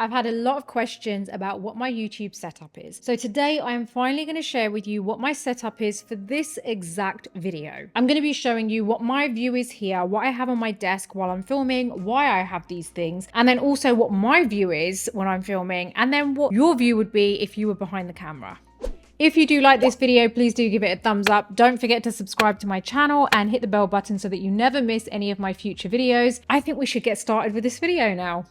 I've had a lot of questions about what my YouTube setup is. So today I am finally going to share with you what my setup is for this exact video. I'm going to be showing you what my view is here, what I have on my desk while I'm filming, why I have these things, and then also what my view is when I'm filming, and then what your view would be if you were behind the camera. If you do like this video, please do give it a thumbs up. Don't forget to subscribe to my channel and hit the bell button so that you never miss any of my future videos. I think we should get started with this video now.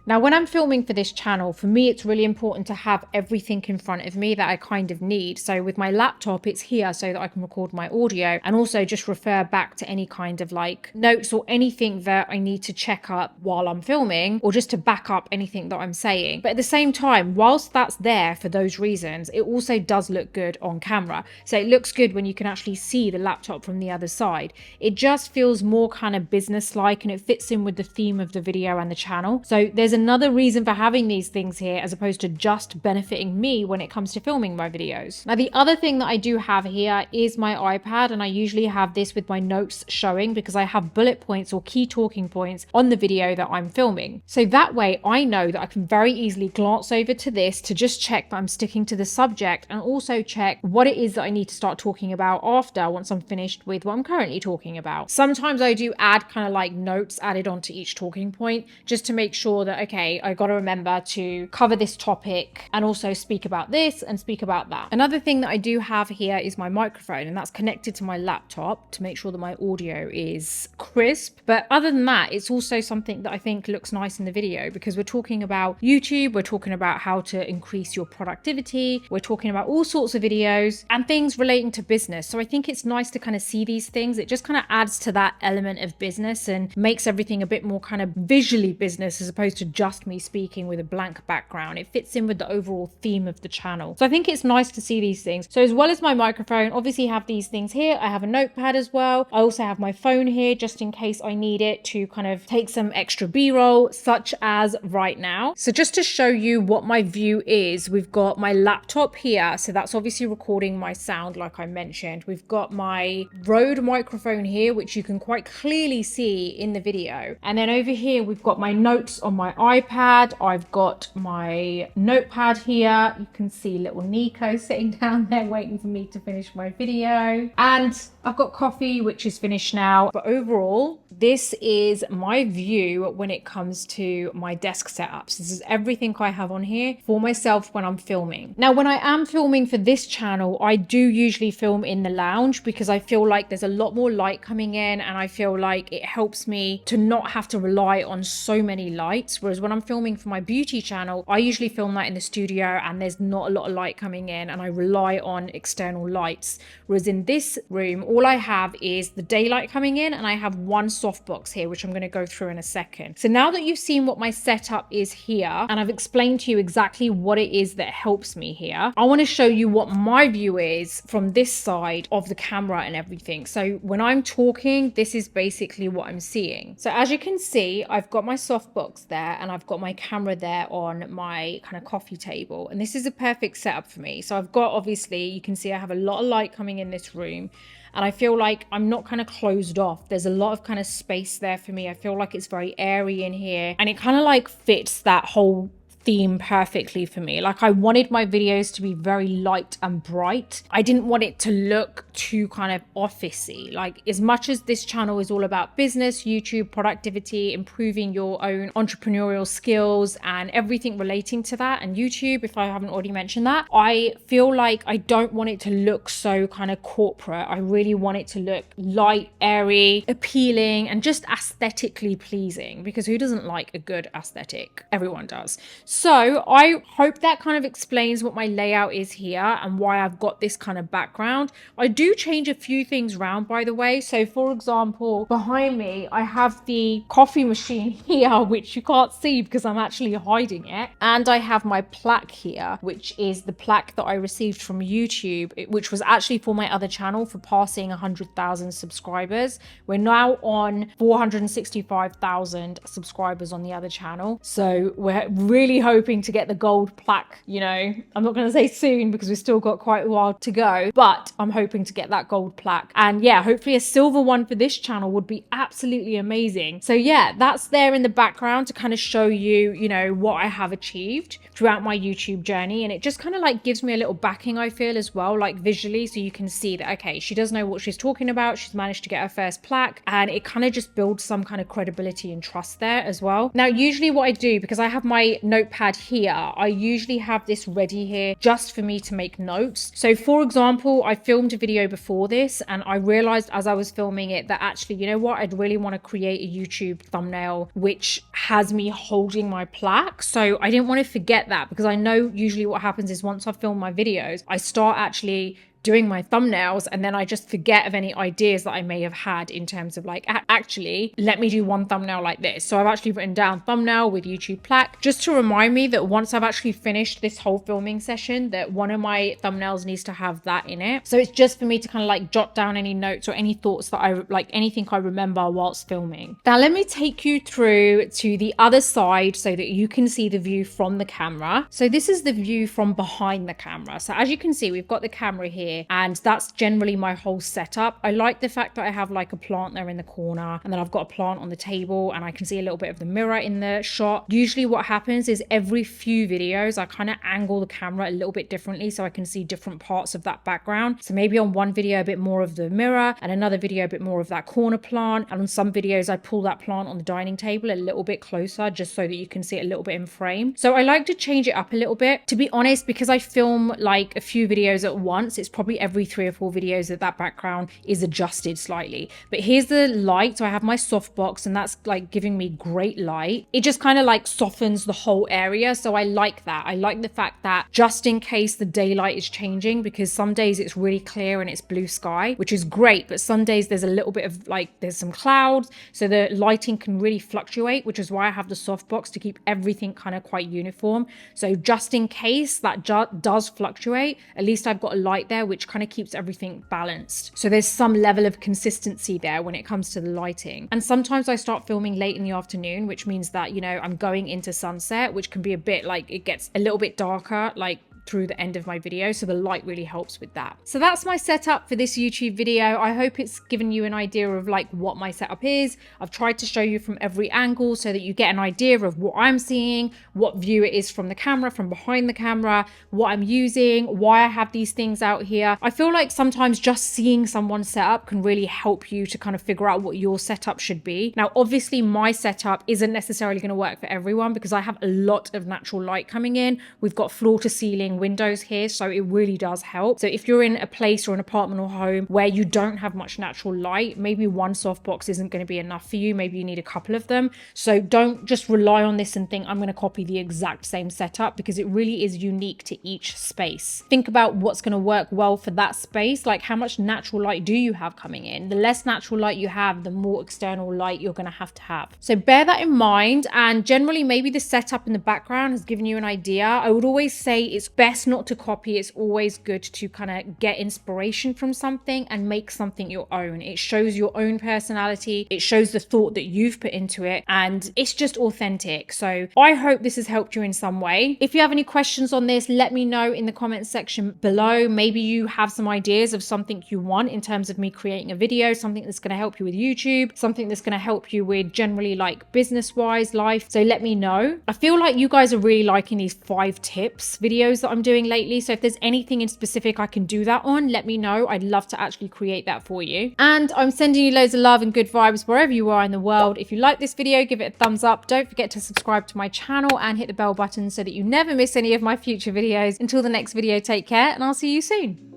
Now, when I'm filming for this channel, for me, it's really important to have everything in front of me that I kind of need. So with my laptop, it's here so that I can record my audio and also just refer back to any kind of like notes or anything that I need to check up while I'm filming, or just to back up anything that I'm saying. But at the same time, whilst that's there for those reasons, it also does look good on camera. So it looks good when you can actually see the laptop from the other side. It just feels more kind of business-like, and it fits in with the theme of the video and the channel. So there's another reason for having these things here as opposed to just benefiting me when it comes to filming my videos. Now, the other thing that I do have here is my iPad, and I usually have this with my notes showing because I have bullet points or key talking points on the video that I'm filming. So that way I know that I can very easily glance over to this to just check that I'm sticking to the subject, and also check what it is that I need to start talking about after, once I'm finished with what I'm currently talking about. Sometimes I do add kind of like notes added onto each talking point just to make sure that, okay, I got to remember to cover this topic and also speak about this and speak about that. Another thing that I do have here is my microphone, and that's connected to my laptop to make sure that my audio is crisp. But other than that, it's also something that I think looks nice in the video because we're talking about YouTube, we're talking about how to increase your productivity, we're talking about all sorts of videos and things relating to business. So I think it's nice to kind of see these things. It just kind of adds to that element of business and makes everything a bit more kind of visually business as opposed to just me speaking with a blank background. It fits in with the overall theme of the channel. So I think it's nice to see these things. So as well as my microphone, obviously have these things here. I have a notepad as well. I also have my phone here just in case I need it to kind of take some extra B-roll, such as right now. So just to show you what my view is, we've got my laptop here. So that's obviously recording my sound like I mentioned. We've got my Rode microphone here, which you can quite clearly see in the video. And then over here, we've got my notes on my iPad. I've got my notepad here. You can see little Nico sitting down there waiting for me to finish my video. And I've got coffee, which is finished now. But overall, this is my view when it comes to my desk setups. This is everything I have on here for myself when I'm filming. Now, when I am filming for this channel, I do usually film in the lounge because I feel like there's a lot more light coming in, and I feel like it helps me to not have to rely on so many lights. Whereas when I'm filming for my beauty channel, I usually film that in the studio and there's not a lot of light coming in, and I rely on external lights. Whereas in this room, all I have is the daylight coming in, and I have one softbox here, which I'm going to go through in a second. So now that you've seen what my setup is here, and I've explained to you exactly what it is that helps me here, I want to show you what my view is from this side of the camera and everything. So when I'm talking, this is basically what I'm seeing. So as you can see, I've got my softbox there, and I've got my camera there on my kind of coffee table, and this is a perfect setup for me. So I've got, obviously you can see I have a lot of light coming in this room, and I feel like I'm not kind of closed off. There's a lot of kind of space there for me. I feel like it's very airy in here, and it kind of like fits that whole theme perfectly for me. Like, I wanted my videos to be very light and bright. I didn't want it to look too kind of officey. Like, as much as this channel is all about business, YouTube, productivity, improving your own entrepreneurial skills and everything relating to that, and YouTube, if I haven't already mentioned that, I feel like I don't want it to look so kind of corporate. I really want it to look light, airy, appealing, and just aesthetically pleasing, because who doesn't like a good aesthetic? Everyone does. So I hope that kind of explains what my layout is here and why I've got this kind of background. I do change a few things around, by the way. So for example, behind me, I have the coffee machine here, which you can't see because I'm actually hiding it. And I have my plaque here, which is the plaque that I received from YouTube, which was actually for my other channel for passing 100,000 subscribers. We're now on 465,000 subscribers on the other channel. So we're really hoping to get the gold plaque, you know. I'm not going to say soon because we've still got quite a while to go, but I'm hoping to get that gold plaque. And yeah, hopefully a silver one for this channel would be absolutely amazing. So yeah, that's there in the background to kind of show you, you know, what I have achieved throughout my YouTube journey. And it just kind of like gives me a little backing, I feel, as well, like visually, so you can see that, okay, she does know what she's talking about. She's managed to get her first plaque, and it kind of just builds some kind of credibility and trust there as well. Now, usually what I do, because I have my notepad here, I usually have this ready here just for me to make notes. So for example, I filmed a video before this and I realized as I was filming it that actually, you know what, I'd really want to create a YouTube thumbnail which has me holding my plaque. So I didn't want to forget that, because I know usually what happens is once I film my videos, I start actually doing my thumbnails and then I just forget of any ideas that I may have had in terms of like, actually, let me do one thumbnail like this. So I've actually written down thumbnail with YouTube plaque, just to remind me that once I've actually finished this whole filming session, that one of my thumbnails needs to have that in it. So it's just for me to kind of like jot down any notes or any thoughts that I like, anything I remember whilst filming. Now let me take you through to the other side so that you can see the view from the camera. So this is the view from behind the camera. So as you can see, we've got the camera here, and that's generally my whole setup. I like the fact that I have like a plant there in the corner, and then I've got a plant on the table, and I can see a little bit of the mirror in the shot. Usually what happens is every few videos I kind of angle the camera a little bit differently so I can see different parts of that background. So maybe on one video a bit more of the mirror, and another video a bit more of that corner plant, and on some videos I pull that plant on the dining table a little bit closer just so that you can see it a little bit in frame. So I like to change it up a little bit. To be honest, because I film like a few videos at once, it's probably every 3 or 4 videos that background is adjusted slightly. But here's the light. So I have my softbox, and that's like giving me great light. It just kind of like softens the whole area. So I like that. I like the fact that just in case the daylight is changing, because some days it's really clear and it's blue sky, which is great. But some days there's a little bit of like, there's some clouds. So the lighting can really fluctuate, which is why I have the softbox to keep everything kind of quite uniform. So just in case that does fluctuate, at least I've got a light there, which kind of keeps everything balanced. So there's some level of consistency there when it comes to the lighting. And sometimes I start filming late in the afternoon, which means that, you know, I'm going into sunset, which can be a bit like, it gets a little bit darker, like through the end of my video, so the light really helps with that. So that's my setup for this YouTube video. I hope it's given you an idea of like what my setup is. I've tried to show you from every angle so that you get an idea of what I'm seeing, what view it is from the camera, from behind the camera, what I'm using, why I have these things out here. I feel like sometimes just seeing someone's setup can really help you to kind of figure out what your setup should be. Now, obviously my setup isn't necessarily going to work for everyone because I have a lot of natural light coming in. We've got floor to ceiling windows here, so it really does help. So if you're in a place or an apartment or home where you don't have much natural light, maybe one softbox isn't going to be enough for you. Maybe you need a couple of them. So don't just rely on this and think I'm going to copy the exact same setup, because it really is unique to each space. Think about what's going to work well for that space. Like, how much natural light do you have coming in? The less natural light you have, the more external light you're going to have. So bear that in mind. And generally, maybe the setup in the background has given you an idea. I would always say it's best not to copy. It's always good to kind of get inspiration from something and make something your own. It shows your own personality. It shows the thought that you've put into it, and it's just authentic. So I hope this has helped you in some way. If you have any questions on this, let me know in the comments section below. Maybe you have some ideas of something you want in terms of me creating a video, something that's going to help you with YouTube, something that's going to help you with generally like business wise, life. So let me know. I feel like you guys are really liking these 5 tips videos that I'm doing lately. So if there's anything in specific I can do that on, let me know. I'd love to actually create that for you. And I'm sending you loads of love and good vibes wherever you are in the world. If you like this video, give it a thumbs up. Don't forget to subscribe to my channel and hit the bell button so that you never miss any of my future videos. Until the next video, take care, and I'll see you soon.